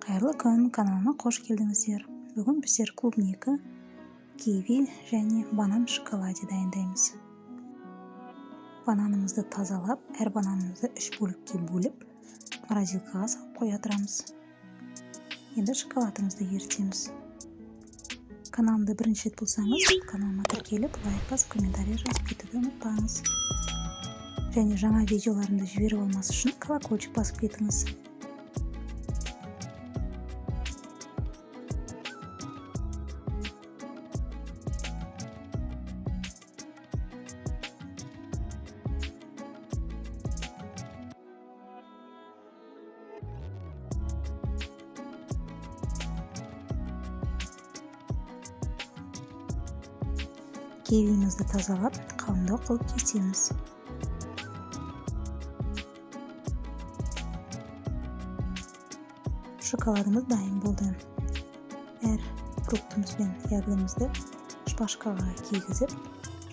Қайырлы күн, каналыма қош келдіңіздер. Бүгін біздер клубника, киви және банан шоколаде дайындаймыз. Бананымызды тазалап, әр бананымызды 3 бөлікке бөліп, морозилкаға салып қоя тұрамыз. Енді шоколадымызды ерітеміз. Каналымды бірінші рет болсаңыз, каналыма тіркеліп, лайк басып, комментарий жазып кетуді ұмытпаңыз. Және жаңа видеоларымды жіберіп алмас үшін колокольчик басып кетіңіз. Кивимізді тазалап, қалыңдау қылып кесеміз. Шоколадымыз дайын болды. Әр фруктымыз бен ягодамызды шпажкаға кигізіп,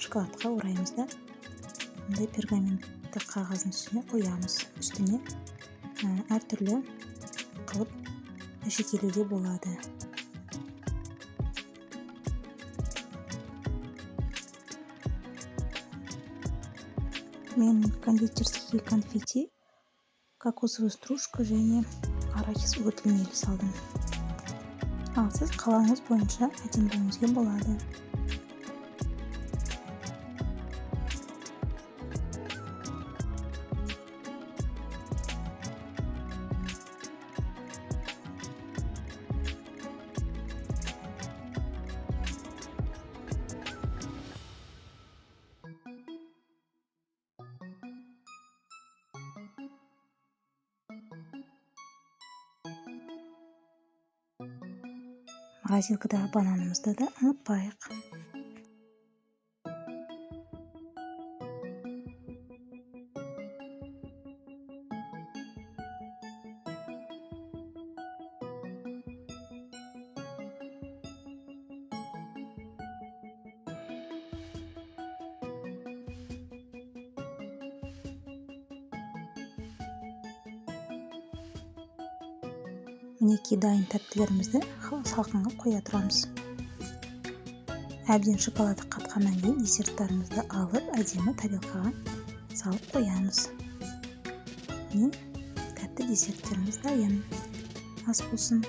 шоколадқа ораймыз да, мұндай пергаментті қағаздың үстіне қоямыз. Үстіне әртүрлі қылып әшекейлеуге болады. Мен кондитерский конфетти, кокосовый стружка және арахис үгітілмелі салдым. Ал сіз қалауыңыз бойынша әдемілеуіңізге болады. Морозилкадағы бананымызды да ұмытпайық. Мінекей дайын тәттілерімізді салқынға қоя тұрамыз. Әбден шоколады қатқаннан кейін десерттарымызды алып, әдемі тарелкаға салып қоямыз. Міне тәтті десерттеріміз дайын. Ас болсын.